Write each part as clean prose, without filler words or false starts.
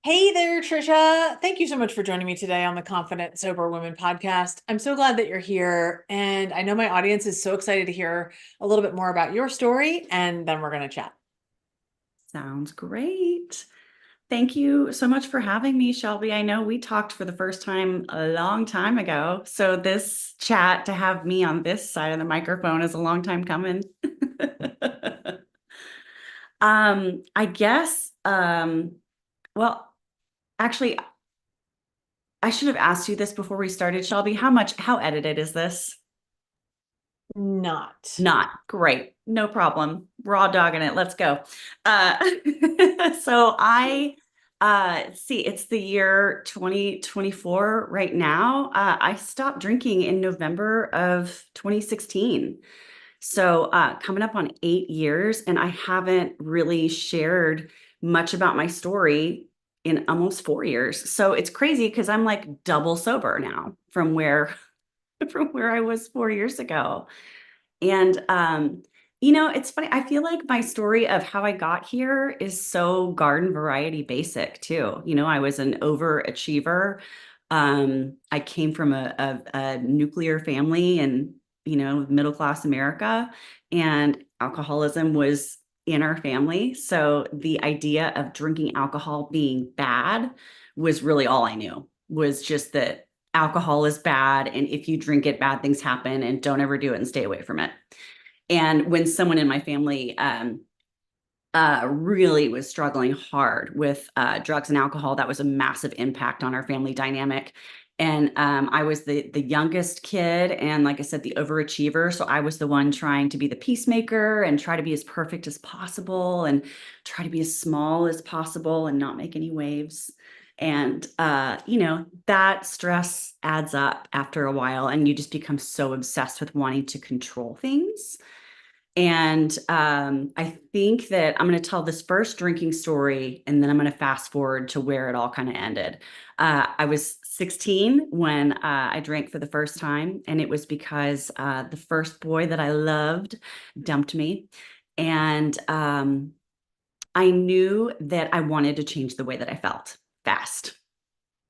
Hey there, Tricia. Thank you so much for joining me today on the Confident Sober Women podcast. I'm so glad that you're here. And I know my audience is so excited to hear a little bit more about your story, and then we're going to chat. Sounds great. Thank you so much for having me, Shelby. I know we talked for the first time a long time ago. So this chat to have me on this side of the microphone is a long time coming. I guess, well, actually, I should have asked you this before we started, Shelby. How edited is this? Not. Not great. No problem. Raw dogging it. Let's go. Uh, so see, it's the year 2024 right now. I stopped drinking in November of 2016. So coming up on 8 years, and I haven't really shared much about my story in almost 4 years. So it's crazy because I'm like double sober now from where from where I was 4 years ago. And it's funny. I feel like my story of how I got here is so garden variety basic too. I was an overachiever. I came from a nuclear family and, middle class America, and alcoholism was in our family. So the idea of drinking alcohol being bad was really all I knew, was just that alcohol is bad, and if you drink it, bad things happen, and don't ever do it and stay away from it. And when someone in my family really was struggling hard with drugs and alcohol, that was a massive impact on our family dynamic. And I was the youngest kid, and like I said, the overachiever. So I was the one trying to be the peacemaker and try to be as perfect as possible and try to be as small as possible and not make any waves. And that stress adds up after a while, and you just become so obsessed with wanting to control things. And I think that I'm going to tell this first drinking story, and then I'm going to fast forward to where it all kind of ended. I was 16 when I drank for the first time, and it was because the first boy that I loved dumped me. And I knew that I wanted to change the way that I felt fast.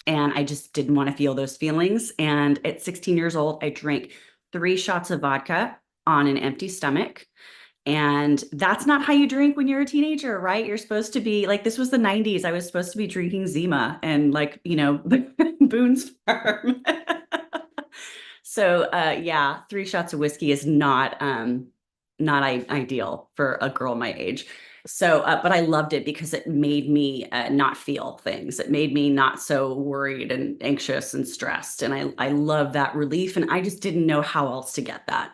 And I just didn't want to feel those feelings. And at 16 years old, I drank 3 shots of vodka on an empty stomach. And that's not how you drink when you're a teenager, right? You're supposed to be like, this was the 90s. I was supposed to be drinking Zima and like, Boone's Farm. So yeah, 3 shots of whiskey is not ideal for a girl my age. So but I loved it because it made me not feel things. It made me not so worried and anxious and stressed. And I love that relief. And I just didn't know how else to get that.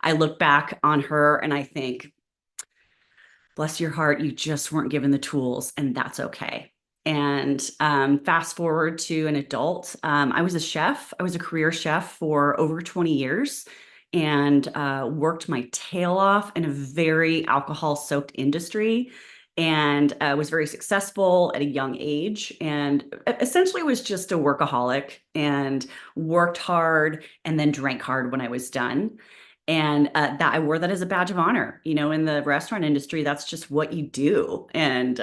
I look back on her and I think, bless your heart, you just weren't given the tools, and that's okay. And fast forward to an adult, I was a chef. I was a career chef for over 20 years and worked my tail off in a very alcohol soaked industry, and was very successful at a young age, and essentially was just a workaholic and worked hard and then drank hard when I was done. And that I wore that as a badge of honor. In the restaurant industry, that's just what you do. And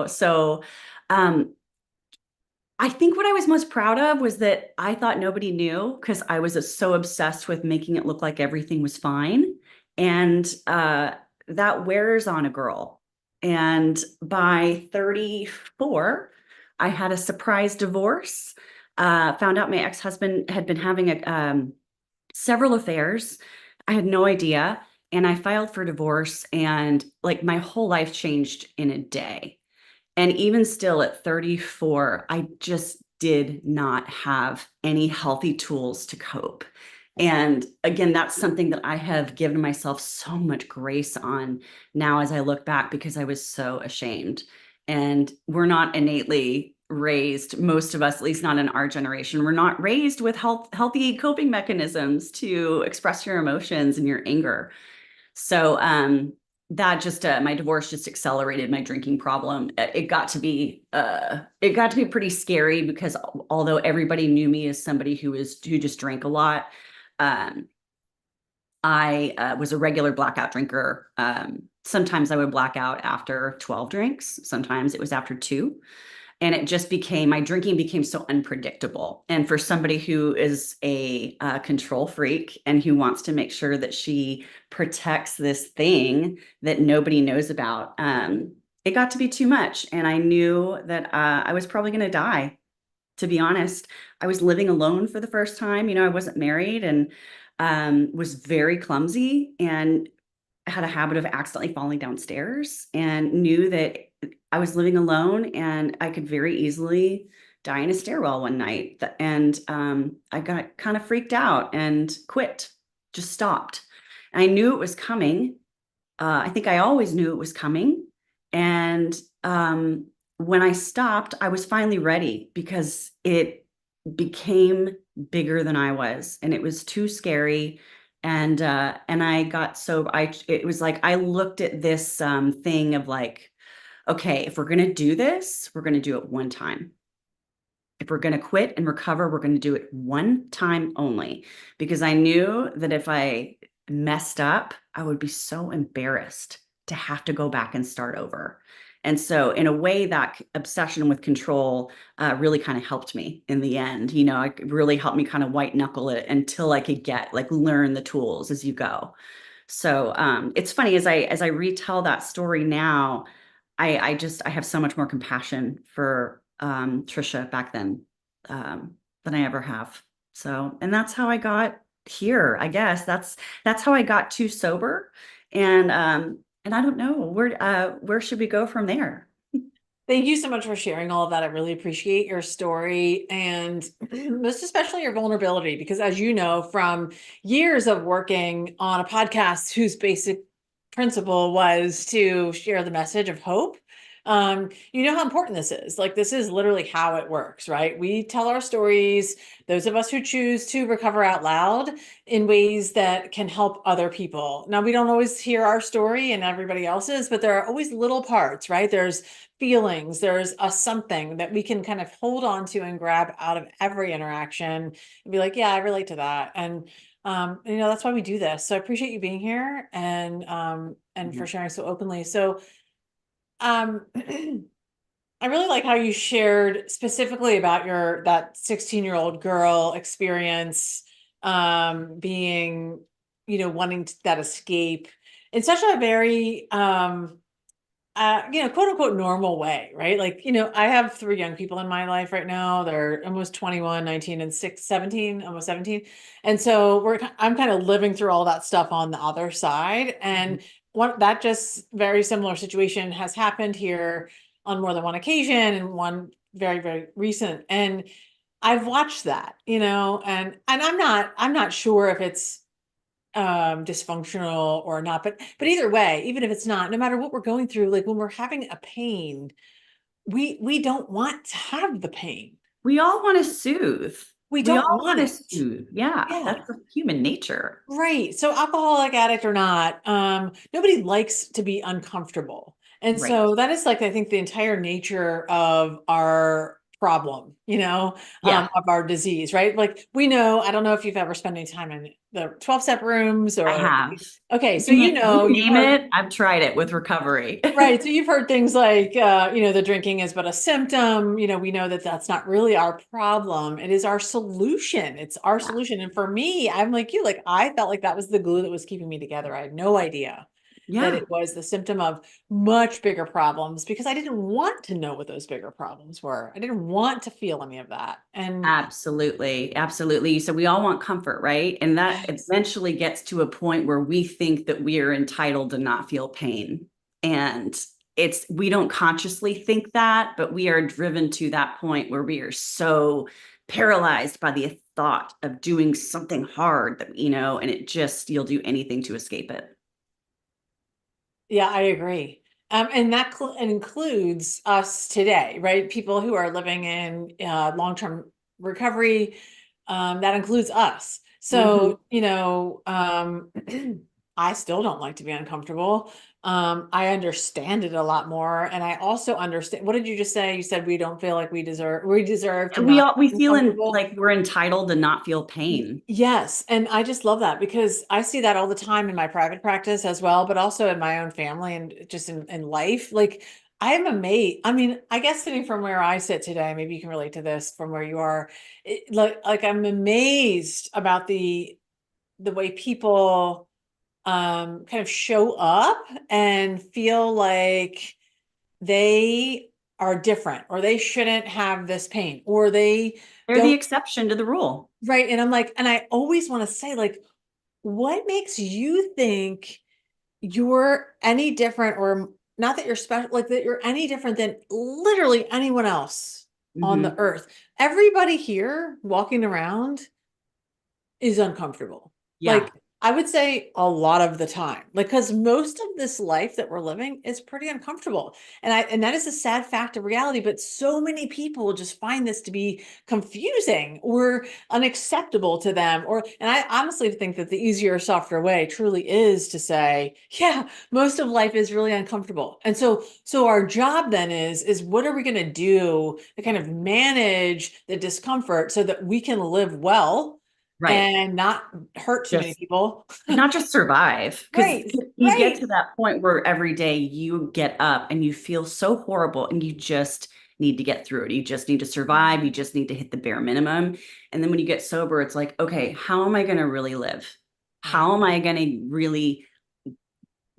so um, I think what I was most proud of was that I thought nobody knew because I was so obsessed with making it look like everything was fine. And that wears on a girl. And by 34, I had a surprise divorce. Found out my ex-husband had been having several affairs. I had no idea. And I filed for divorce, and like my whole life changed in a day. And even still at 34, I just did not have any healthy tools to cope. And again, that's something that I have given myself so much grace on now as I look back, because I was so ashamed. And we're not innately raised, most of us, at least not in our generation, we're not raised with healthy coping mechanisms to express your emotions and your anger. So that just my divorce just accelerated my drinking problem. It got to be pretty scary because although everybody knew me as somebody who just drank a lot, um, I was a regular blackout drinker Sometimes I would black out after 12 drinks. Sometimes it was after two. And it just became, my drinking became so unpredictable. And for somebody who is a control freak and who wants to make sure that she protects this thing that nobody knows about, it got to be too much. And I knew that I was probably going to die, to be honest. I was living alone for the first time. I wasn't married, and was very clumsy and had a habit of accidentally falling downstairs, and knew that I was living alone and I could very easily die in a stairwell one night. And I got kind of freaked out and quit, just stopped. And I knew it was coming. I think I always knew it was coming. And when I stopped, I was finally ready, because it became bigger than I was, and it was too scary. And I got so it was like I looked at this thing of like, okay, if we're gonna do this, we're gonna do it one time. If we're gonna quit and recover, we're gonna do it one time only. Because I knew that if I messed up, I would be so embarrassed to have to go back and start over. And so, in a way, that obsession with control really kind of helped me in the end. It really helped me kind of white knuckle it until I could learn the tools as you go. So it's funny, as I retell that story now, I have so much more compassion for Tricia back then, than I ever have. So, and that's how I got here. I guess that's how I got too sober. And I don't know, where should we go from there? Thank you so much for sharing all of that. I really appreciate your story, and most especially your vulnerability, because as you know, from years of working on a podcast whose basic principle was to share the message of hope. You know how important this is. Like, this is literally how it works, right? We tell our stories, those of us who choose to recover out loud, in ways that can help other people. Now, we don't always hear our story and everybody else's, but there are always little parts, right? There's feelings, there's a something that we can kind of hold on to and grab out of every interaction and be like, yeah, I relate to that. And that's why we do this. So I appreciate you being here, and Yeah. for sharing so openly. So um I really like how you shared specifically about that 16-year-old girl experience, being, wanting that escape in such a very quote unquote normal way, right? Like, I have three young people in my life right now. They're almost 21, 19, and 17, almost 17. And so I'm kind of living through all that stuff on the other side. Mhm. And that just very similar situation has happened here on more than one occasion, and one very, very recent. And I've watched that, and I'm not sure if it's dysfunctional or not, but either way, even if it's not, no matter what we're going through, like when we're having a pain, we don't want to have the pain. We all want to soothe. We We don't all want want to it. soothe. Yeah, Yeah. that's human nature. Right. So alcoholic addict or not, nobody likes to be uncomfortable. And Right. so that is, like, I think, the entire nature of our problem, Yeah, of our disease, right? Like, we know, I don't know if you've ever spent any time in the 12-step rooms I or, have. okay, so, You you've name heard. it, I've tried it with recovery. Right. So you've heard things like, the drinking is but a symptom. We know that that's not really our problem. It is our solution. It's our Yeah. solution. And for me, I'm like you, like, I felt like that was the glue that was keeping me together. I had no idea that Yeah. it was the symptom of much bigger problems, because I didn't want to know what those bigger problems were. I didn't want to feel any of that. And Absolutely. Absolutely. So we all want comfort, right? And that yes. eventually gets to a point where we think that we are entitled to not feel pain. And we don't consciously think that, but we are driven to that point where we are so paralyzed by the thought of doing something hard that, and you'll do anything to escape it. Yeah, I agree. And that includes us today, right? People who are living in long-term recovery. That includes us. Mhm. So, I still don't like to be uncomfortable. I understand it a lot more. And I also understand, what did you just say? You said we don't feel like we deserve to not We be feel uncomfortable. like we're entitled to not feel pain. Yes, and I just love that because I see that all the time in my private practice as well, but also in my own family and just in life. Like I'm amazed. I mean, I guess sitting from where I sit today, maybe you can relate to this from where you are. Like I'm amazed about the way people kind of show up and feel like they are different or they shouldn't have this pain or they They're the don't. exception to the rule. Right. And I'm like, and I always want to say, like, what makes you think you're any different, or not that you're special, like that you're any different than literally anyone else on the Hmm. earth? Everybody here walking around is uncomfortable. Yeah. Like I would say a lot of the time, like because most of this life that we're living is pretty uncomfortable. And that is a sad fact of reality, but so many people just find this to be confusing or unacceptable to them. Or and I honestly think that the easier, softer way truly is to say, yeah, most of life is really uncomfortable. And so our job then is what are we going to do to kind of manage the discomfort so that we can live well Right. and not hurt too many Just people. not just survive, because Right, you get right. to that point where every day you get up and you feel so horrible and you just need to get through it. You just need to survive. You just need to hit the bare minimum. And then when you get sober, it's like, okay, how am I going to really live? Right. How am I going to really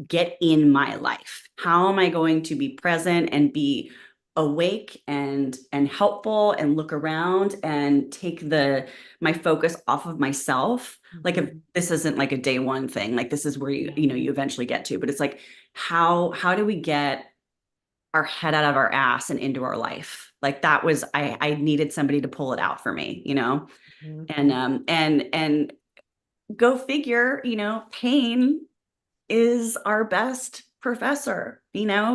get in my life? How am I going to be present and be awake and helpful and look around and take the my focus off of myself? Like if Mhm. this isn't like a day one thing, like this is where Yeah. you eventually get to, but it's like how do we get our head out of our ass and into our life? Like that was I needed somebody to pull it out for me, Mhm. and go figure, pain is our best professor.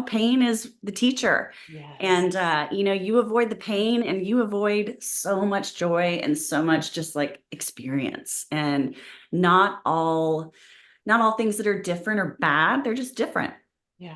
Pain is the teacher. Yes. And you avoid the pain and you avoid so much joy and so much just like experience. And not all not all things that are different are bad. They're just different. Yeah.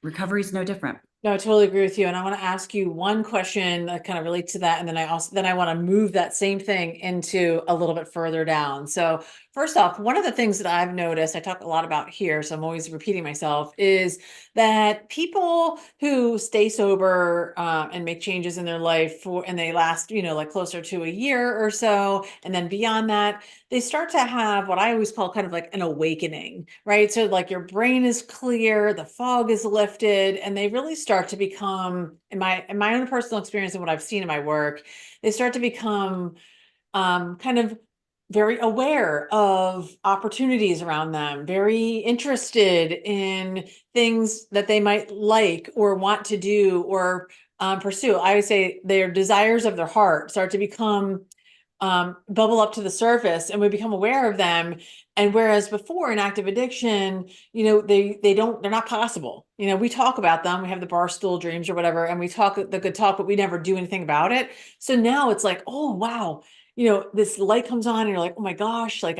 Recovery is no different. No, I totally agree with you. And I want to ask you one question that kind of relates to that. And then I want to move that same thing into a little bit further down. So first off, one of the things that I've noticed, I talk a lot about here, so I'm always repeating myself, is that people who stay sober and make changes in their life and they last, like closer to a year or so, and then beyond that, they start to have what I always call kind of like an awakening, right? So like your brain is clear, the fog is lifted, and they really start to become, in my own personal experience and what I've seen in my work, they start to become kind of very aware of opportunities around them, very interested in things that they might like or want to do or pursue. I would say their desires of their heart start to become bubble up to the surface and we become aware of them. And whereas before in active addiction, they're not possible. We talk about them, we have the bar stool dreams or whatever, and we talk the good talk, but we never do anything about it. So now it's like, oh wow, this light comes on and you're like, oh my gosh, like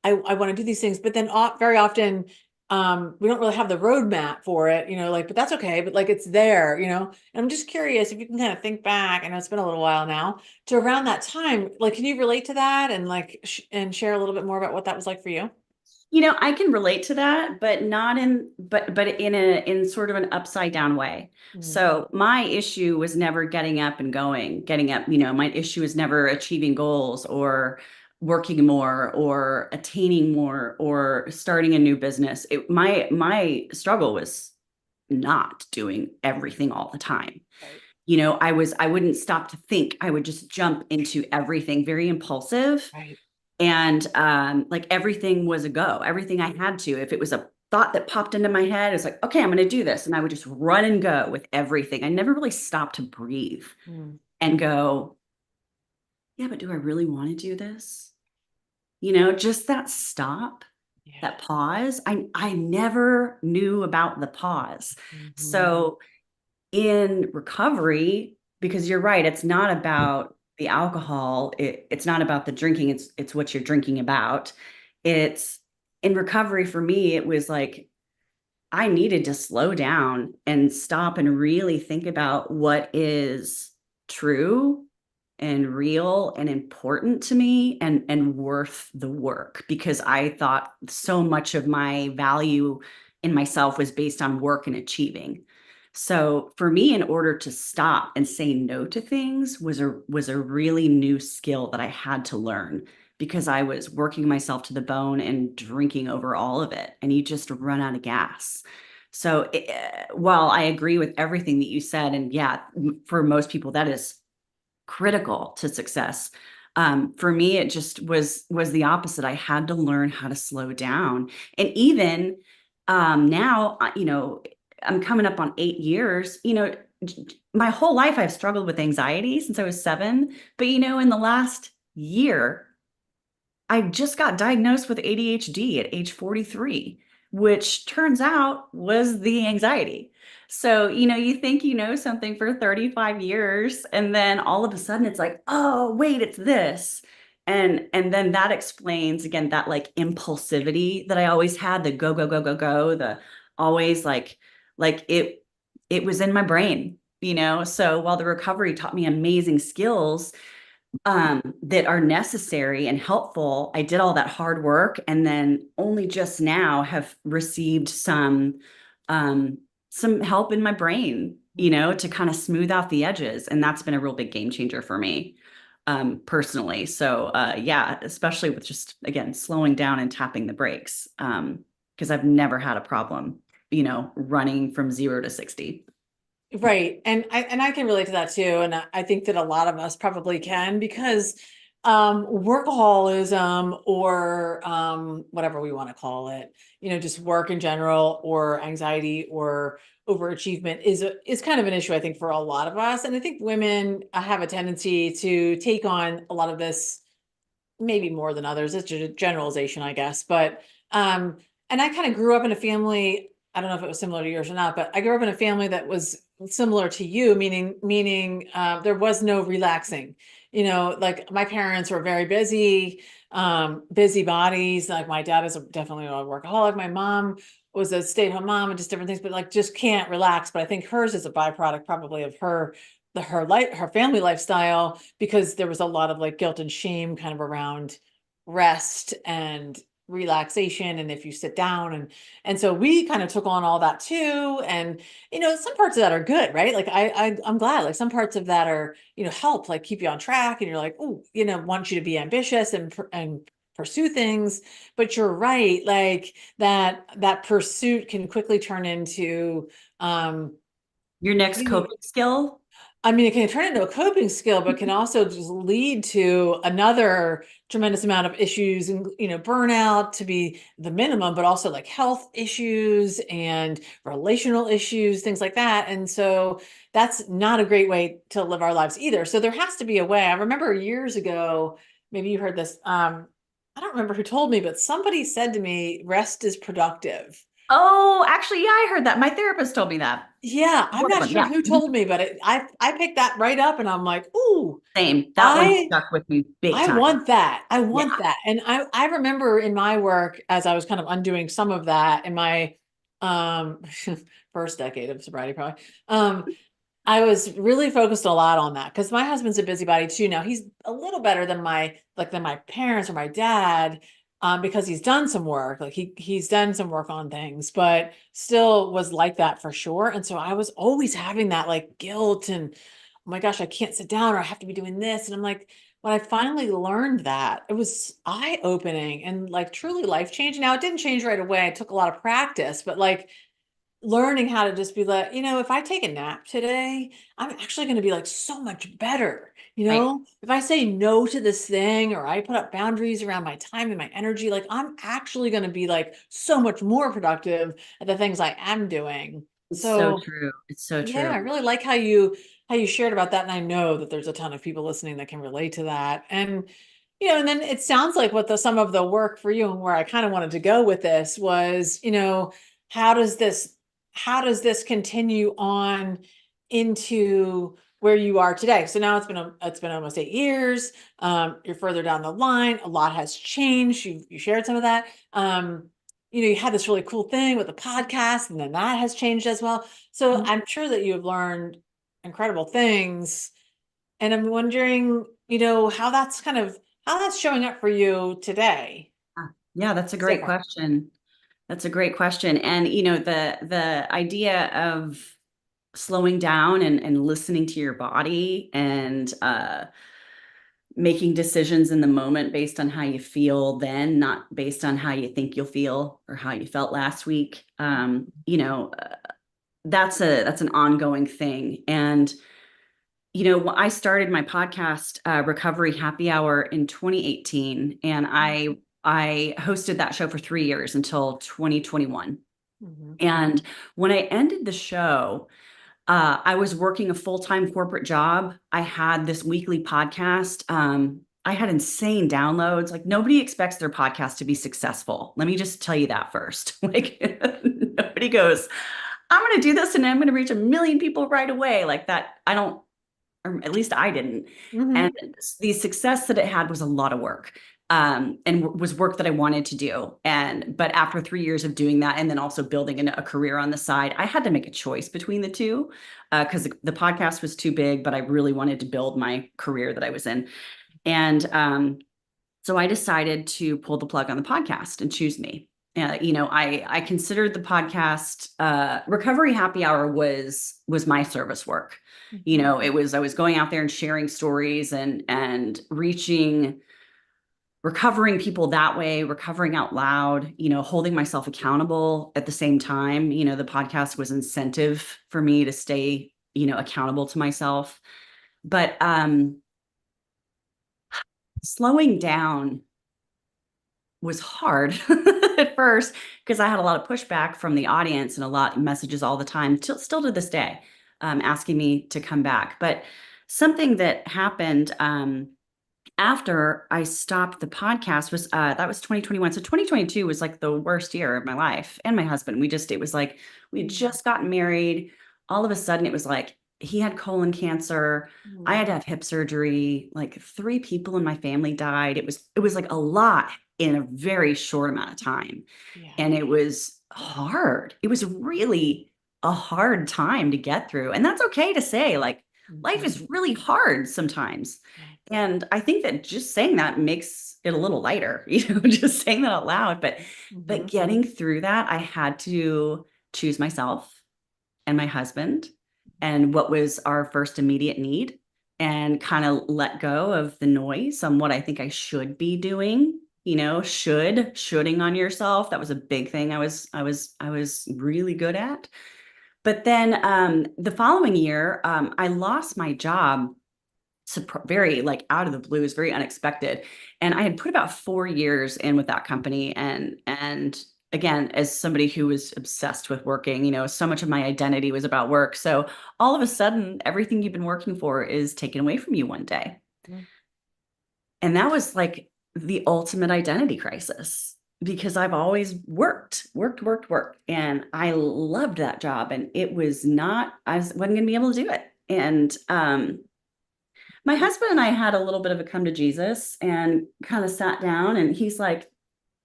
I want to do these things. But then very often we don't really have the roadmap for it, like, but that's okay. But like it's there, and I'm just curious if you can kind of think back. I know it's been a little while now to around that time. Like, can you relate to that and like and share a little bit more about what that was like for you? I can relate to that, but not in but in sort of an upside down way. Mm, So my issue was never getting up and going, getting up, my issue is never achieving goals or working more or attaining more or starting a new business. My struggle was not doing everything all the time. right, I wouldn't stop to think. I would just jump into everything, very impulsive, right. and like everything was a go. Everything I had to, if it was a thought that popped into my head, it's like, okay, I'm going to do this. And I would just run and go with everything. I never really stopped to breathe Mm, and go, yeah, but do I really want to do this? Just that stop, yeah. that pause. I never knew about the pause. Mhm. So in recovery, because you're right, it's not about the alcohol, it's not about the drinking, it's what you're drinking about. It's in recovery for me, it was like I needed to slow down and stop and really think about what is true and real and important to me and worth the work, because I thought so much of my value in myself was based on work and achieving. So for me, in order to stop and say no to things was a really new skill that I had to learn, because I was working myself to the bone and drinking over all of it, and you just run out of gas. So while I agree with everything that you said, and yeah, for most people that is critical to success. For me, it just was the opposite. I had to learn how to slow down, and even now, I'm coming up on 8 years. My whole life I've struggled with anxiety since I was 7, but in the last year, I just got diagnosed with ADHD at age 43, which turns out was the anxiety. So, you think you know something for 35 years, and then all of a sudden it's like, oh, wait, it's this. And then that explains again that like impulsivity that I always had, the go, go, go, go, go, the always like it was in my brain, So while the recovery taught me amazing skills, that are necessary and helpful, I did all that hard work, and then only just now have received some help in my brain, to kind of smooth out the edges. And that's been a real big game changer for me, personally. So yeah, especially with just again slowing down and tapping the brakes. Because I've never had a problem, running from 0 to 60. Right. And I can relate to that too. And I think that a lot of us probably can, because workaholism, or whatever we want to call it, just work in general, or anxiety, or overachievement is kind of an issue, I think, for a lot of us. And I think women have a tendency to take on a lot of this, maybe more than others. It's just a generalization, I guess. But and I kind of grew up in a family, I don't know if it was similar to yours or not, but I grew up in a family that was similar to you, meaning there was no relaxing. Like my parents were very busy, busy bodies. Like my dad is definitely a workaholic. My mom was a stay-at-home mom, and just different things, but like just can't relax. But I think hers is a byproduct probably of her family lifestyle, because there was a lot of like guilt and shame kind of around rest and relaxation, and if you sit down, and so we kind of took on all that too. And some parts of that are good, right? Like I'm glad, like some parts of that are, help like keep you on track, and you're like, oh, want you to be ambitious and pursue things. But you're right, like that pursuit can quickly turn into Your next maybe, coping skill. I mean, it can turn into a coping skill, but can also just lead to another tremendous amount of issues, and, burnout to be the minimum, but also like health issues and relational issues, things like that. And so that's not a great way to live our lives either. So there has to be a way. I remember years ago, maybe you heard this. I don't remember who told me, but somebody said to me, rest is productive. Oh, actually, yeah, I heard that. My therapist told me that. Yeah, I'm One of not them, sure yeah. who Mhm. told me, but I picked that right up, and I'm like, ooh, Same. That one I stuck with me big I time. want that. I Yeah. want that. And I remember in my work, as I was kind of undoing some of that in my um first decade of sobriety, probably. I was really focused a lot on that, because my husband's a busybody too. Now he's a little better than my parents or my dad, because he's done some work. Like he's done some work on things, but still was like that for sure. And so I was always having that like guilt and, oh my gosh, I can't sit down, or I have to be doing this. And I'm like, when I finally learned that, it was eye-opening and like truly life-changing. Now it didn't change right away. It took a lot of practice, but like learning how to just be like, if I take a nap today, I'm actually going to be like so much better. Right. If I say no to this thing, or I put up boundaries around my time and my energy, like I'm actually going to be like so much more productive at the things I am doing. It's so So true. It's so yeah, true. I really like how you shared about that. And I know that there's a ton of people listening that can relate to that. And and then it sounds like what the some of the work for you, and where I kind of wanted to go with this was, how does this how does this continue on into where you are today? So now it's been almost 8 years. You're further down the line. A lot has changed. You shared some of that. you had this really cool thing with the podcast, and then that has changed as well. So I'm sure that you have learned incredible things. And I'm wondering, how that's showing up for you today. Yeah, that's a It's great different. question. That's a great question. And the idea of slowing down and listening to your body and making decisions in the moment based on how you feel then, not based on how you think you'll feel or how you felt last week. That's an ongoing thing. And I started my podcast, Recovery Happy Hour, in 2018, and I hosted that show for 3 years until 2021. Mm-hmm. And when I ended the show, I was working a full-time corporate job. I had this weekly podcast. I had insane downloads. Like, nobody expects their podcast to be successful. Let me just tell you that first. Like, nobody goes, I'm going to do this and I'm going to reach 1 million people right away. Like that. I don't, or at least I didn't. And Mm-hmm. the success that it had was a lot of work. And was work that I wanted to do. But after 3 years of doing that, and then also building a career on the side, I had to make a choice between the two, because the podcast was too big, but I really wanted to build my career that I was in. And so I decided to pull the plug on the podcast and choose me. I considered the podcast, Recovery Happy Hour was my service work. Mm-hmm. I was going out there and sharing stories and reaching, recovering people that way, recovering out loud, holding myself accountable at the same time. The podcast was incentive for me to stay, accountable to myself. But slowing down was hard at first, because I had a lot of pushback from the audience and a lot of messages all the time, still to this day, asking me to come back. But something that happened, after I stopped the podcast was, that was 2021. So 2022 was like the worst year of my life and my husband. It was like we had just gotten married. All of a sudden, it was like he had colon cancer. I Mm-hmm. had to have hip surgery. Like 3 people in my family died. It was like a lot in a very short amount of time. Yeah. And it was hard. It was really a hard time to get through. And that's okay to say, like, life Mm-hmm. is really hard sometimes. Yeah. And I think that just saying that makes it a little lighter, just saying that out loud. But Mm-hmm. getting through that, I had to choose myself and my husband and what was our first immediate need, and kind of let go of the noise on what I think I should be doing. Shoulding on yourself. That was a big thing I was really good at. But then the following year, I lost my job, very like out of the blue, is very unexpected. And I had put about 4 years in with that company. And again, as somebody who was obsessed with working, so much of my identity was about work. So all of a sudden, everything you've been working for is taken away from you one day. And that was like the ultimate identity crisis, because I've always worked. And I loved that job. And it was not, wasn't going to be able to do it. And my husband and I had a little bit of a come to Jesus and kind of sat down, and he's like,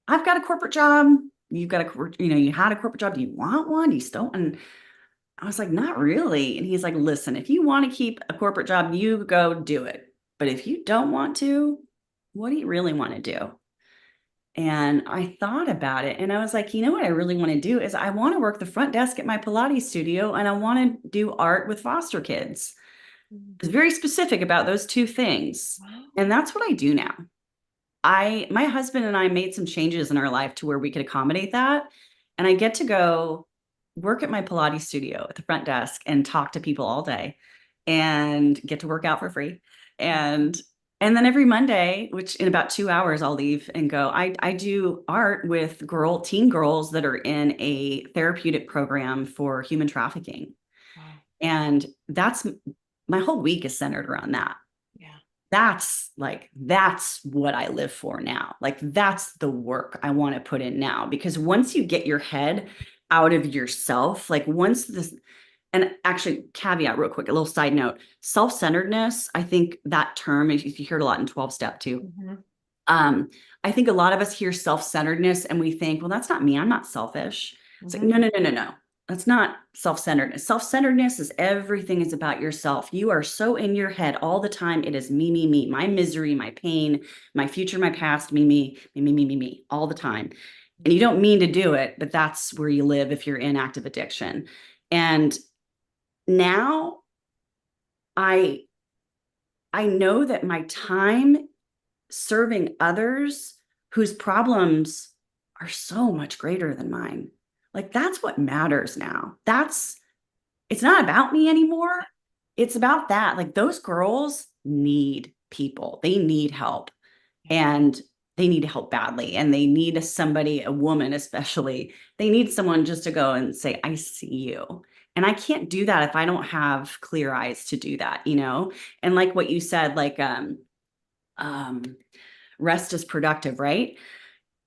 I've got a corporate job. You've got you had a corporate job. Do you want one? Do you still? And I was like, not really. And he's like, listen, if you want to keep a corporate job, you go do it. But if you don't want to, what do you really want to do? And I thought about it, and I was like, what I really want to do is I want to work the front desk at my Pilates studio, and I want to do art with foster kids. I was very specific about those two things. Wow. And that's what I do now. My husband and I made some changes in our life to where we could accommodate that. And I get to go work at my Pilates studio at the front desk and talk to people all day and get to work out for free. And and then every Monday, which in about 2 hours, I'll leave and go. I do art with teen girls that are in a therapeutic program for human trafficking. Wow. And that's my whole week is centered around that. Yeah. That's what I live for now. Like, that's the work I want to put in now, because once you get your head out of yourself, like once this, and actually, caveat real quick, a little side note, self-centeredness, I think that term, you hear it a lot in 12 step too. Mm-hmm. Um, I think a lot of us hear self-centeredness and we think, well, that's not me. I'm not selfish. It's like, Mhm. no, no, no, no, no. That's not self-centeredness. Self-centeredness is everything is about yourself. You are so in your head all the time. It is me, me, me, my misery, my pain, my future, my past, me, me, me, me, me, me, me, all the time. And you don't mean to do it, but that's where you live if you're in active addiction. And now I I know that my time serving others whose problems are so much greater than mine. Like that's what matters now. It's not about me anymore. It's about that. Like those girls need people. They need help Yeah. and they need help badly. And they need somebody, a woman especially, they need someone just to go and say, I see you. And I can't do that if I don't have clear eyes to do that, you know? And like what you said, um, rest is productive, right?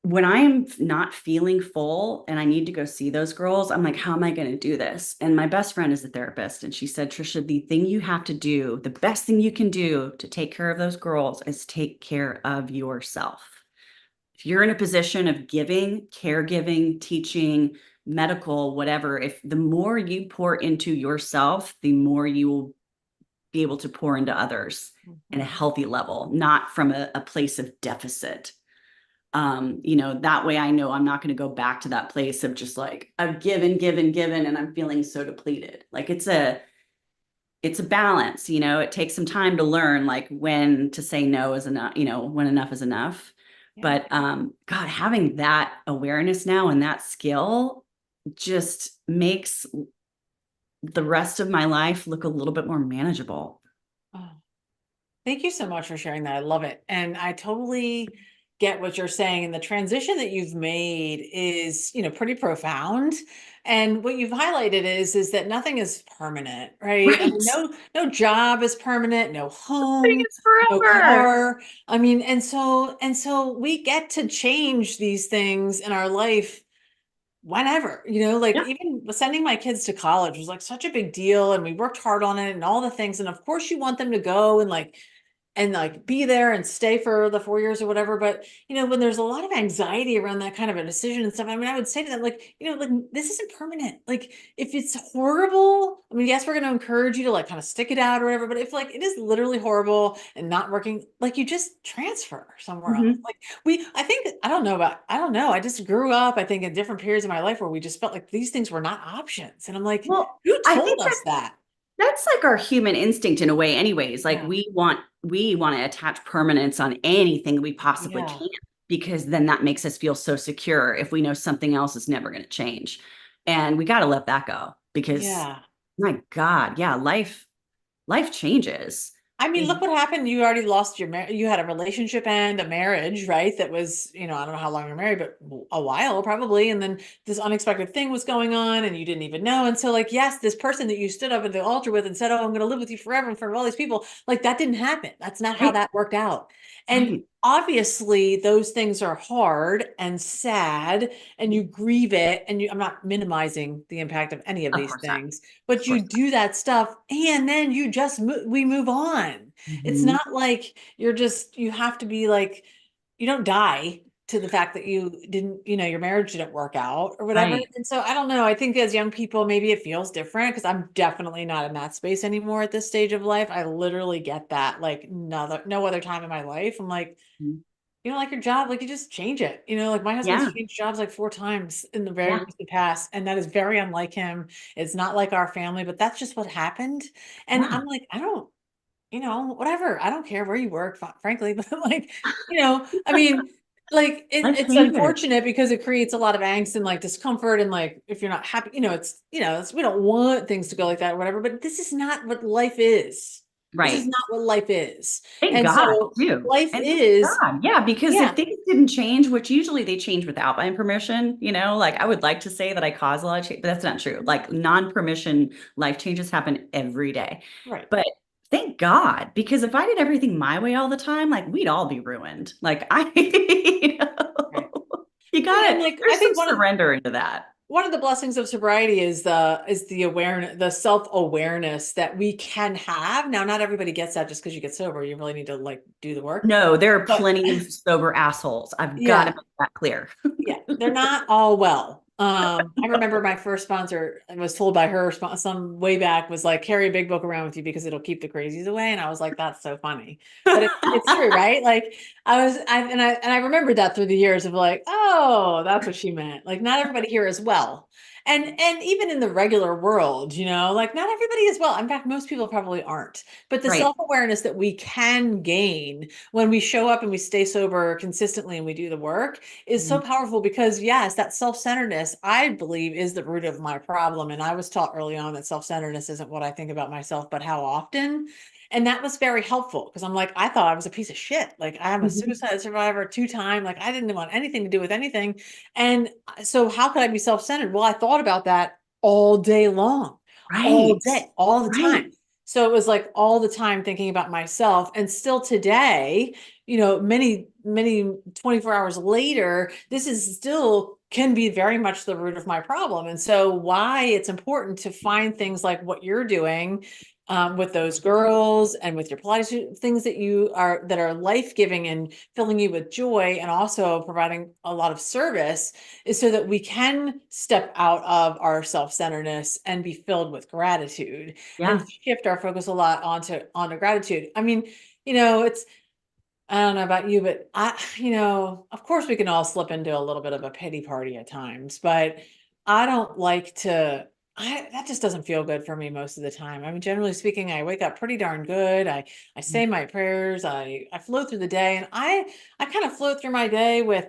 When I am not feeling full and I need to go see those girls, I'm like, how am I going to do this? And my best friend is a therapist. And she said, Tricia, the thing you have to do, the best thing you can do to take care of those girls is take care of yourself. If you're in a position of giving, caregiving, teaching, medical, whatever, if the more you pour into yourself, the more you will be able to pour into others in a Mhm. healthy level, not from a place of deficit. That way I know I'm not going to go back to that place of just like I've given, given, given, and I'm feeling so depleted. Like it's a balance, it takes some time to learn like when to say no is enough, when enough is enough. Yeah. But God, having that awareness now and that skill just makes the rest of my life look a little bit more manageable. Oh, thank you so much for sharing that. I love it. And I totally get what you're saying. And the transition that you've made is, pretty profound. And what you've highlighted is that nothing is permanent, right? I mean, Right. no job is permanent, no Thing home, is no forever. car. I mean, and so we get to change these things in our life whenever, like Yeah. even sending my kids to college was like such a big deal and we worked hard on it and all the things. And of course you want them to go and be there and stay for the 4 years or whatever. But when there's a lot of anxiety around that kind of a decision and stuff, I mean, I would say to them, like, this isn't permanent. Like, if it's horrible, I mean, yes, we're going to encourage you to like kind of stick it out or whatever. But if like it is literally horrible and not working, like you just transfer somewhere else. Mhm. Like I don't know. I just grew up, I think, in different periods of my life where we just felt like these things were not options. And I'm like, Well, who I told think us that? that's like our human instinct in a way anyways. Like Yeah. we want to attach permanence on anything we possibly Yeah. can because then that makes us feel so secure if we know something else is never going to change. And we got to let that go because Yeah. my God, yeah, life changes. I mean, These look what happened. You already lost your you had a relationship and a marriage, right? That was, I don't know how long you're married, but a while probably. And then this unexpected thing was going on and you didn't even know. And so, like, yes, this person that you stood up at the altar with and said, "Oh, I'm going to live with you forever in front of all these people," like that didn't happen. That's not how right, that worked out. And right. obviously, those things are hard and sad and you grieve it. And I'm not minimizing the impact of any of Of these course not. things, but Of you course do that stuff and then you just we move on. not. It's Mhm. not like you have to be like, you don't die to the fact that you didn't, your marriage didn't work out or whatever. Right. And so I don't know. I think as young people, maybe it feels different because I'm definitely not in that space anymore at this stage of life. I literally get that like no other time in my life. I'm like, Mhm. you don't like your job, like you just change it. Like my husband's Yeah. changed jobs like 4 times in the very Yeah. recent past, and that is very unlike him. It's not like our family, but that's just what happened. And Yeah. I'm like, I don't whatever. I don't care where you work, frankly, but like, I mean, like Life it's changes. unfortunate because it creates a lot of angst and like discomfort. And like, if you're not happy, we don't want things to go like that or whatever, but this is not what life is. This is Right. not what life is. Thank And God, so too. life And thank is, God. Yeah, because if yeah, things didn't change, which usually they change without my permission, like I would like to say that I cause a lot of change, but that's not true. Like non-permission life changes happen every day. right, But thank God, because if I did everything my way all the time, like we'd all be ruined. Like I, right. you Well, gotta, and like, I there's some think one of surrender into that. one of the blessings of sobriety is the awareness, the self-awareness that we can have. Now, not everybody gets that just because you get sober. You really need to like do the work. No, there are But plenty of sober assholes. I've got to yeah, make that clear. yeah, they're not all well. I remember my first sponsor, I was told by her some way back, was like, carry a big book around with you because it'll keep the crazies away. And I was like, that's so funny. But it's true, right? Like I remembered that through the years of like, oh, that's what she meant. Like not everybody here is well. And even in the regular world, like not everybody is well. In fact, most people probably aren't. But the Right. self-awareness that we can gain when we show up and we stay sober consistently and we do the work is so Mhm. powerful because yes, that self-centeredness, I believe, is the root of my problem. And I was taught early on that self-centeredness isn't what I think about myself, but how often. And that was very helpful because I'm like, I thought I was a piece of shit. Like I'm a Mhm. suicide survivor 2 time. Like I didn't want anything to do with anything. And so how could I be self-centered? Well, I thought about that all day long, all Right. day, all the time. Right. So it was like all the time thinking about myself. And still today, many 24 hours later, this is still can be very much the root of my problem. And so why it's important to find things like what you're doing with those girls and with your Pilates, things that are life-giving and filling you with joy and also providing a lot of service is so that we can step out of our self-centeredness and be filled with gratitude and Yeah. shift our focus a lot onto gratitude. I mean, it's I don't know about you, but of course we can all slip into a little bit of a pity party at times, but I don't like to, that just doesn't feel good for me most of the time. I mean, generally speaking, I wake up pretty darn good. I say my prayers. I float through the day and I kind of float through my day with,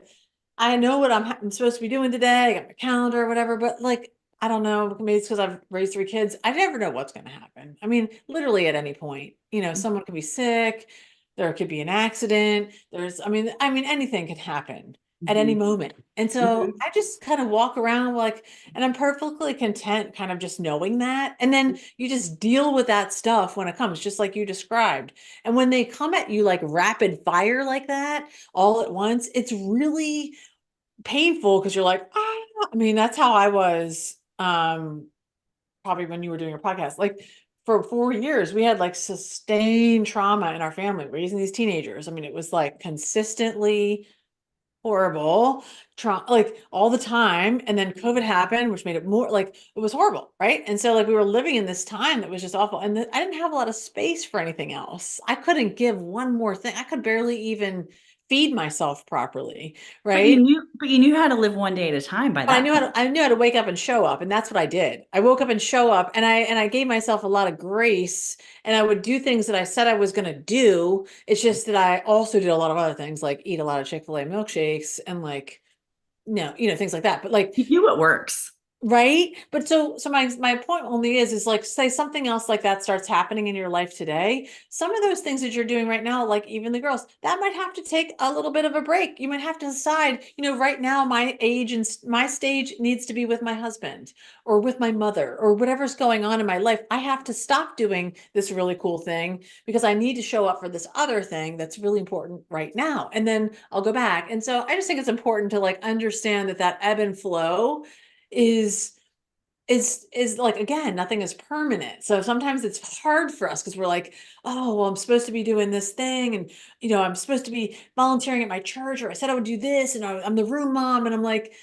I know what I'm supposed to be doing today. I got my calendar or whatever, but like, I don't know, maybe it's because I've raised 3 kids. I never know what's going to happen. I mean, literally at any point, someone can be sick, there could be an accident. I mean, anything can happen at any Mhm. moment. And so Mhm. I just kind of walk around like, and I'm perfectly content kind of just knowing that. And then you just deal with that stuff when it comes, just like you described. And when they come at you like rapid fire like that all at once, it's really painful because you're like, ah, I mean, that's how I was. Probably when you were doing your podcast. Like for 4 years, we had like sustained trauma in our family raising these teenagers. I mean, it was like consistently horrible, trauma, like all the time. And then COVID happened, which made it more like it was horrible, right? And so like we were living in this time that was just awful. And I didn't have a lot of space for anything else. I couldn't give one more thing. I could barely even feed myself properly, right? But you knew how to live one day at a time by But that point. I knew how to wake up and show up, and that's what I did. I woke up and show up, and I gave myself a lot of grace, and I would do things that I said I was going to do. It's just that I also did a lot of other things, like eat a lot of Chick-fil-A milkshakes and like, no, things like that. But like, You do what works. right? But so my point only is like say something else like that starts happening in your life today. Some of those things that you're doing right now, like even the girls, that might have to take a little bit of a break. You might have to decide, right now my age and my stage needs to be with my husband or with my mother or whatever's going on in my life. I have to stop doing this really cool thing because I need to show up for this other thing that's really important right now. And then I'll go back. And so I just think it's important to like understand that ebb and flow is like again, nothing is permanent. So sometimes it's hard for us because we're like, oh well, I'm supposed to be doing this thing, and I'm supposed to be volunteering at my church, or I said I would do this, and I'm the room mom, and I'm like,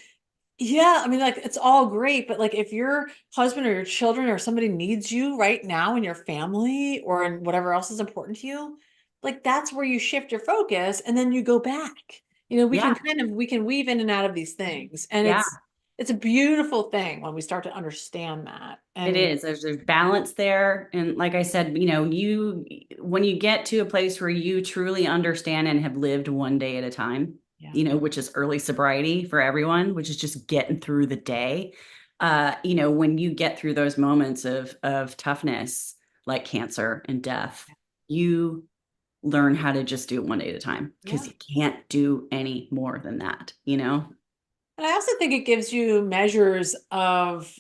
yeah, I mean, like it's all great, but like if your husband or your children or somebody needs you right now in your family or in whatever else is important to you, like that's where you shift your focus and then you go back. Yeah. We can weave in and out of these things. And Yeah. it's a beautiful thing when we start to understand that. It And is. There's balance there. And like I said, when you get to a place where you truly understand and have lived one day at a time, yeah, which is early sobriety for everyone, which is just getting through the day. When you get through those moments of toughness, like cancer and death, you learn how to just do it one day at a time because yeah. you can't do any more than that. And I also think it gives you measures of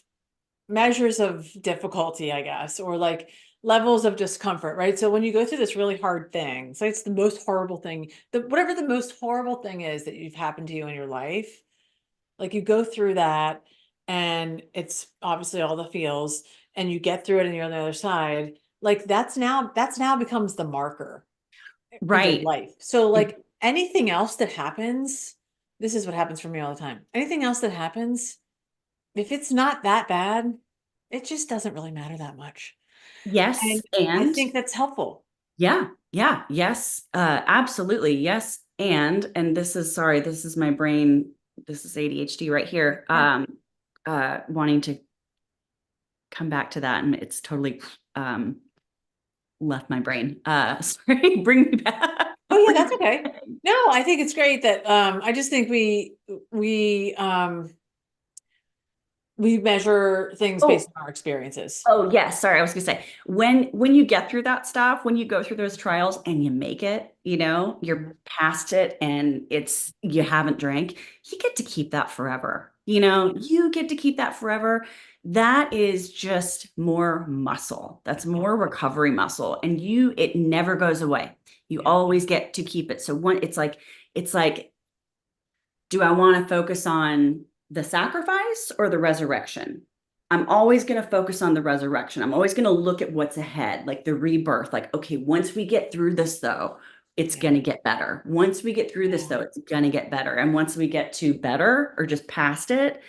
difficulty, I guess, or like levels of discomfort, right? So when you go through this really hard thing, say it's the most horrible thing, whatever the most horrible thing is that you've happened to you in your life, like you go through that and it's obviously all the feels, and you get through it and you're on the other side, like that's now becomes the marker in your Right. life. So It- like anything else that happens, this is what happens for me all the time. Anything else that happens, if it's not that bad, it just doesn't really matter that much. yes. And I And think that's helpful. yeah, yeah, yes, absolutely. Yes. And this is, sorry, this is my brain. This is ADHD right here. Yeah. Wanting to come back to that, and it's totally left my brain. Sorry, bring me back. Oh yeah, What that's did you okay. say? No, I think it's great that I just think we measure things based Oh, on our experiences. oh yes, sorry. I was gonna say when you get through that stuff, when you go through those trials and you make it, you're Mhm. past it and it's you haven't drank, you get to keep that forever. You get to keep that forever. That is just more muscle. That's Yeah, more recovery muscle. And it never goes away. You yeah, always get to keep it. So it's like do I want to focus on the sacrifice or the resurrection? I'm always going to focus on the resurrection. I'm always going to look at what's ahead, like the rebirth. Like, okay, once we get through this, though, it's yeah, going to get better. Once we get through this, yeah. though, it's going to get better. And once we get to better or just past it,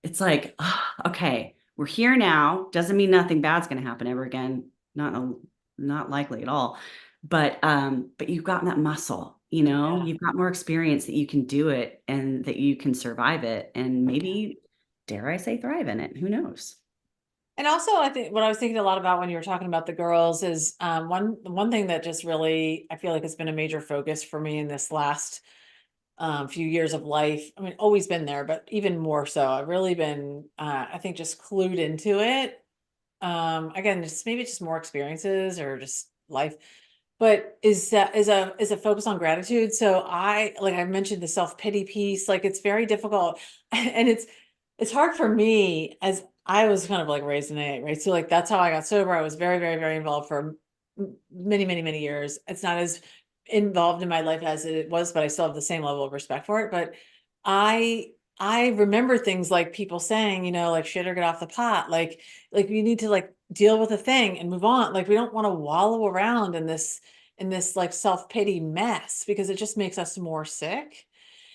it's like, oh, okay, we're here now. Doesn't mean nothing bad's going to happen ever again. Not likely at all. But you've gotten that muscle, Yeah. you've got more experience that you can do it and that you can survive it and maybe, dare I say, thrive in it. Who knows? And also, I think what I was thinking a lot about when you were talking about the girls is one thing that just really I feel like has been a major focus for me in this last few years of life. I mean, always been there, but even more so. I've really been, I think, just clued into it. Again, just maybe just more experiences or just life. But is a focus on gratitude. So I mentioned the self-pity piece, like it's very difficult and it's hard for me as I was kind of like raised in AA, right? So like that's how I got sober. I was very, very, very involved for many, many, many years. It's not as involved in my life as it was, but I still have the same level of respect for it. But I I remember things like people saying, like shit or get off the pot. Like you need to like deal with a thing and move on. Like we don't want to wallow around in this like self-pity mess because it just makes us more sick.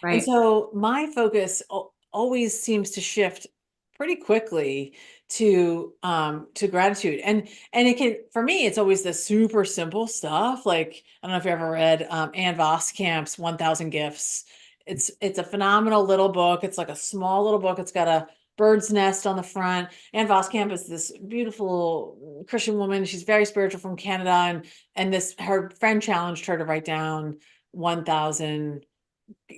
And Right. so my focus always seems to shift pretty quickly to gratitude. And it can, for me, it's always the super simple stuff. Like, I don't know if you ever read Ann Voskamp's 1000 Gifts. It's a phenomenal little book. It's like a small little book. It's got a bird's nest on the front. Ann Voskamp is this beautiful Christian woman. She's very spiritual from Canada, and this her friend challenged her to write down 1000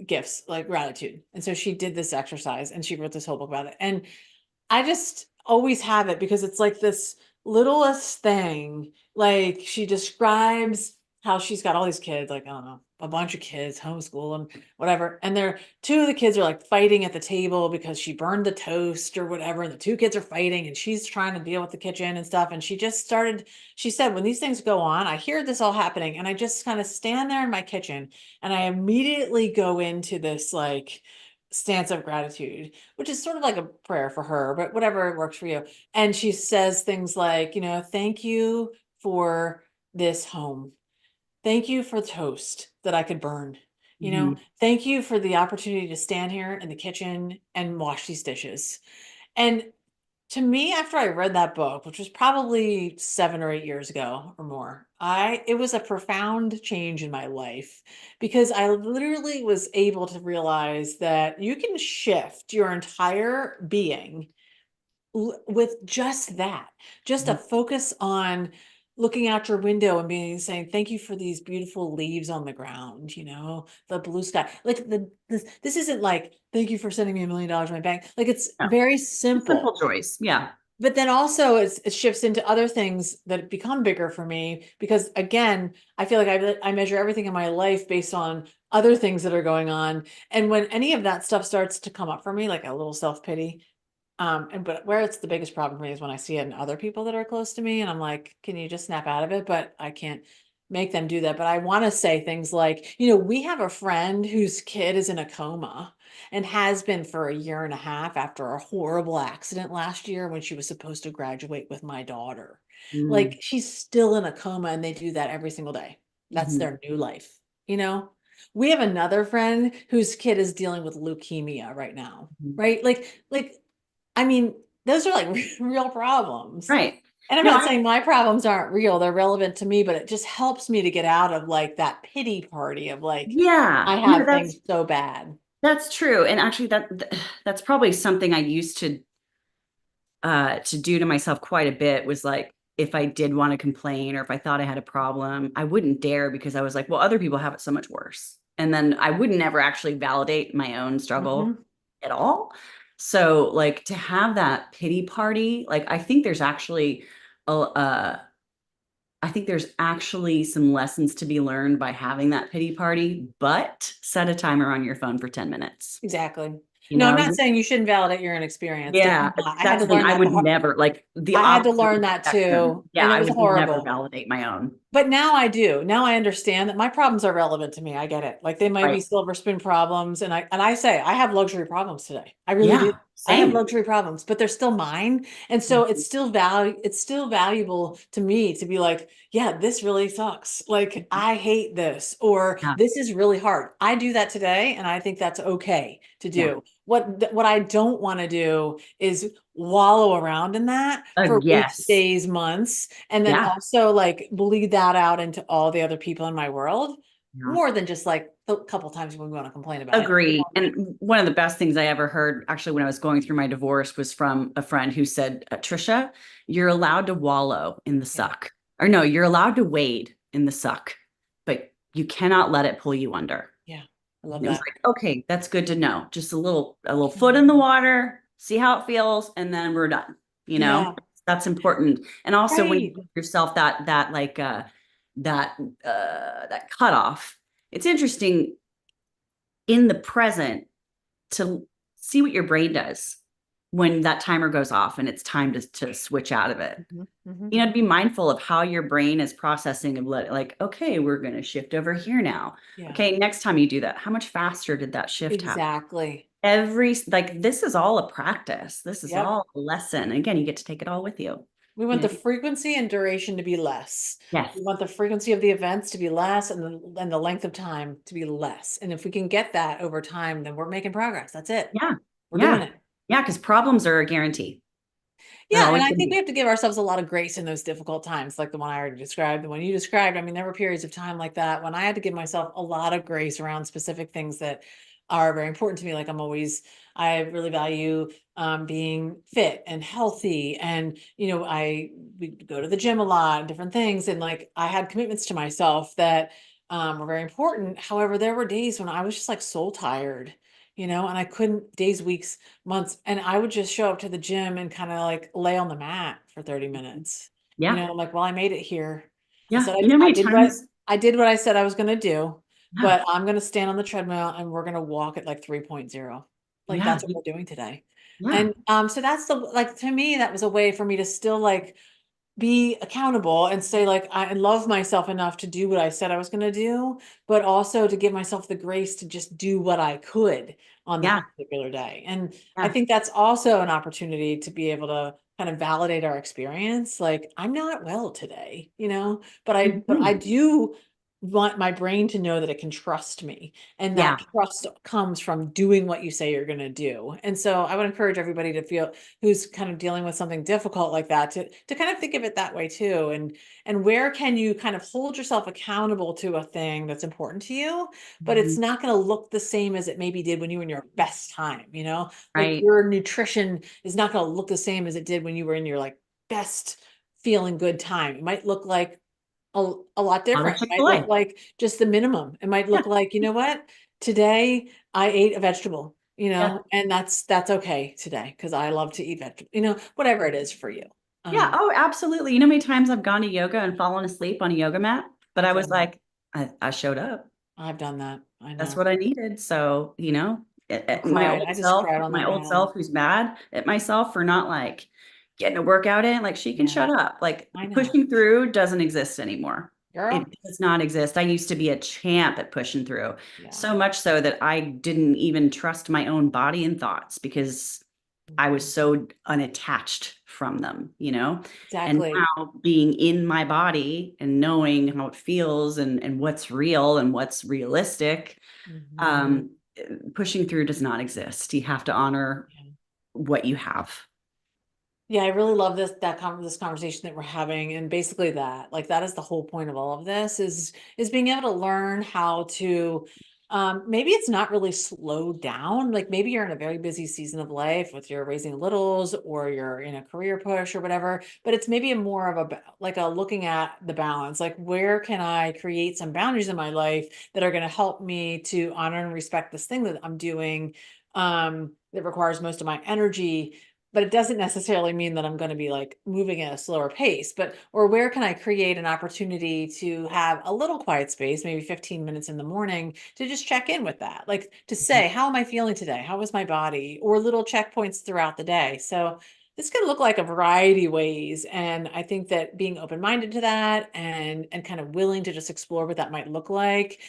gifts, like gratitude. And so she did this exercise and she wrote this whole book about it. And I just always have it because it's like this littlest thing. Like she describes how she's got all these kids, like, I don't know, a bunch of kids, homeschool them, whatever. And they're two of the kids are like fighting at the table because she burned the toast or whatever. And the two kids are fighting and she's trying to deal with the kitchen and stuff. And she said, when these things go on, I hear this all happening. And I just kind of stand there in my kitchen and I immediately go into this like stance of gratitude, which is sort of like a prayer for her, but whatever works for you. And she says things like, thank you for this home. Thank you for toast that I could burn. Mhm. Thank you for the opportunity to stand here in the kitchen and wash these dishes. And to me, after I read that book, which was probably 7 or 8 years ago or more, it was a profound change in my life because I literally was able to realize that you can shift your entire being with just that, just a focus on looking out your window and being saying, thank you for these beautiful leaves on the ground, the blue sky. Like this isn't like, thank you for sending me $1 million in my bank. Like it's Yeah. very A simple simple. choice. Yeah. But then also it shifts into other things that become bigger for me because again, I feel like I measure everything in my life based on other things that are going on. And when any of that stuff starts to come up for me, like a little self-pity, but where it's the biggest problem for me is when I see it in other people that are close to me and I'm like, can you just snap out of it? But I can't. make them do that. But I want to say things like, we have a friend whose kid is in a coma and has been for a year and a half after a horrible accident last year when she was supposed to graduate with my daughter. Mm, Like she's still in a coma and they do that every single day. That's mhm, their new life, you know? We have another friend whose kid is dealing with leukemia right now, mhm. right? Like, I mean, those are like real problems. Right. And I'm No, not saying my problems aren't real, they're relevant to me, but it just helps me to get out of like that pity party of like, I yeah, no, have things so bad. that's true. And actually that's probably something I used to do to myself quite a bit was like if I did want to complain or if I thought I had a problem, I wouldn't dare because I was like, well, other people have it so much worse. And then I would never actually validate my own struggle Mhm. at all. So like to have that pity party, like I think there's actually some lessons to be learned by having that pity party, but set a timer on your phone for 10 minutes. Exactly. You No, I'm know, not saying you shouldn't validate your own experience. Because yeah, I had that's to the thing. learn I that would never like the I had to opposite learn of the that spectrum. too, Yeah, and it I was would never horrible. validate my own. But now I do. Now I understand that my problems are relevant to me. I get it. Like they might be Right. silver spoon problems, and I say I have luxury problems today. I really do. Yeah, I have same. luxury problems, but they're still mine. And so Mhm. it's still valuable to me to be like, yeah, this really sucks. Like I hate this or Yeah, this is really hard. I do that today and I think that's okay to yeah. do. What I don't want to do is wallow around in that for weeks, Yes. days, months, and then Yeah. also like bleed that out into all the other people in my world Yeah. more than just like a couple times when we want to complain about it. Agree. And one of the best things I ever heard, actually, when I was going through my divorce, was from a friend who said, Tricia, you're allowed to wallow in the Yeah, suck. Or no, you're allowed to wade in the suck, but you cannot let it pull you under. yeah, I love And it was that. like, okay, that's good to know. Just a little foot in the Mhm. water, see how it feels, and then we're done. You know, Yeah, that's important. And also when you right. give yourself that cutoff, it's interesting in the present to see what your brain does when that timer goes off and it's time to switch out of it. Mhm, mhm. To be mindful of how your brain is processing of like, okay, we're going to shift over here now. Yeah, Okay, next time you do that, how much faster did that shift happen? exactly. Like this is all a practice. This is Yep. all a lesson. Again, you get to take it all with you. We want You the know? frequency and duration to be less. Yes. We want the frequency of the events to be less and the length of time to be less. And if we can get that over time, then we're making progress. That's it. Yeah. We're doing Yeah. it. Yeah. Because problems are a guarantee. They're Yeah, and always I going to think we be. have to give ourselves a lot of grace in those difficult times, like the one I already described. The one you described, I mean, there were periods of time like that when I had to give myself a lot of grace around specific things that are very important to me. Like I really value being fit and healthy, and we go to the gym a lot, and different things, and like I had commitments to myself that were very important. However, there were days when I was just like soul tired, and I couldn't days, weeks, months, and I would just show up to the gym and kind of like lay on the mat for 30 minutes. Yeah. Like, well, I made it here. I Yeah. said You know how I many did what times? I did what I said I was going to do, Yeah. but I'm going to stand on the treadmill and we're going to walk at like 3.0. Like Yeah. that's what we're doing today. Yeah. And so that's the like to me that was a way for me to still like be accountable and say like I love myself enough to do what I said I was going to do, but also to give myself the grace to just do what I could on that Yeah. particular day. And I Yeah. think that's also an opportunity to be able to kind of validate our experience. Like I'm not well today, but I Mhm. do want my brain to know that it can trust me, and Yeah. that trust comes from doing what you say you're going to do. And so I would encourage everybody to feel who's kind of dealing with something difficult like that to kind of think of it that way too, and where can you kind of hold yourself accountable to a thing that's important to you, but it's Mhm. not going to look the same as it maybe did when you were in your best time, like Right. your nutrition is not going to look the same as it did when you were in your like best feeling good time. It might look like a lot A lot of different. It might look Chick-fil-A. like just the minimum. It might Yeah. look like, you know what? Today I ate a vegetable, Yeah. and that's okay today because I love to eat vegetable, whatever it is for you. Yeah. Oh, absolutely. You know how many times I've gone to yoga and fallen asleep on a yoga mat, but I've I was done that. like, I showed up. I've done that. I That's know. what I needed. So, I cried. I just cried on my that old mat. self who's mad at myself for not like getting a workout in, like she can Yeah, shut up. Like I know. pushing through doesn't exist anymore. girl. It does not exist. I used to be a champ at pushing through, Yeah. so much so that I didn't even trust my own body and thoughts because I was Mhm. so unattached from them, you know? And Exactly. now being in my body and knowing how it feels and what's real and what's realistic, Mhm. um, pushing through does not exist. You have to honor Yeah. what you have. Yeah, I really love this conversation that we're having, and basically that, like, that is the whole point of all of this is being able to learn how to, maybe it's not really slow down. Like maybe you're in a very busy season of life with your raising littles, or you're in a career push or whatever, but it's maybe a more of like a looking at the balance, like where can I create some boundaries in my life that are going to help me to honor and respect this thing that I'm doing, that requires most of my energy, but it doesn't necessarily mean that I'm going to be like moving at a slower pace. But or where can I create an opportunity to have a little quiet space, maybe 15 minutes in the morning, to just check in with that, like to say, how am I feeling today, how was my body, or little checkpoints throughout the day. So this can look like a variety of ways, and I think that being open-minded to that and kind of willing to just explore what that might look like.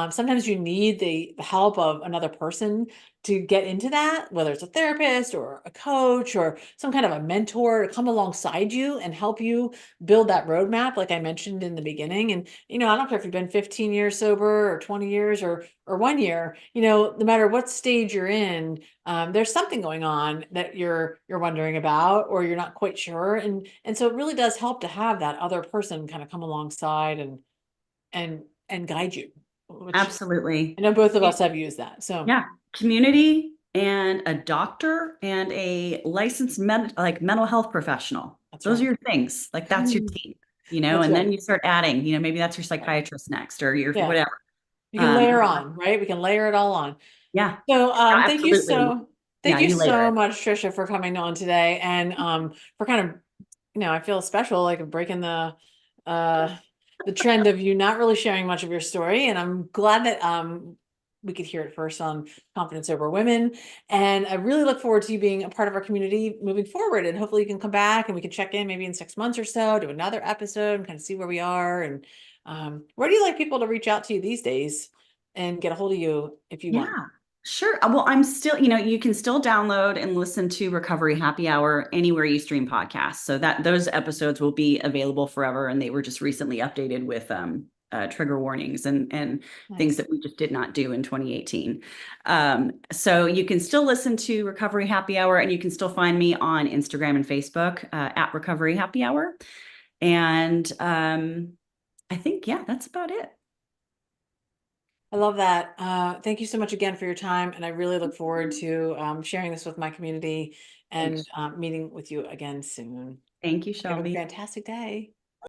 Sometimes you need the help of another person to get into that, whether it's a therapist or a coach or some kind of a mentor to come alongside you and help you build that roadmap, like I mentioned in the beginning. And, I don't care if you've been 15 years sober or 20 years or 1 year, no matter what stage you're in, there's something going on that you're wondering about, or you're not quite sure. And so it really does help to have that other person kind of come alongside and guide you, which Absolutely. I know both of us have used that. So Yeah, community and a doctor and a licensed mental health professional. that's Those are right. your things. Like that's your team, That's and right. then you start adding, maybe that's your Right. psychiatrist next or your Yeah. whatever. You can Um, layer on, right? We can layer it all on. yeah, So no, thank you absolutely. thank Yeah, you you layer so it. much, Tricia, for coming on today, and for kind of, I feel special, like breaking uh the trend of you not really sharing much of your story. And I'm glad that we could hear it first on Confidence Over Women. And I really look forward to you being a part of our community moving forward. And hopefully you can come back and we can check in maybe in 6 months or so, do another episode and kind of see where we are. And where do you like people to reach out to you these days and get a hold of you if you want? Yeah, sure. Well, I'm still, you can still download and listen to Recovery Happy Hour anywhere you stream podcasts. So that those episodes will be available forever, and they were just recently updated with trigger warnings and things Nice. that we just did not do in 2018. So you can still listen to Recovery Happy Hour, and you can still find me on Instagram and Facebook at Recovery Happy Hour. And I think, yeah, that's about it. I love that. Thank you so much again for your time. And I really look forward to sharing this with my community and Thanks. meeting with you again soon. Thank you, Have a Shelby. fantastic day.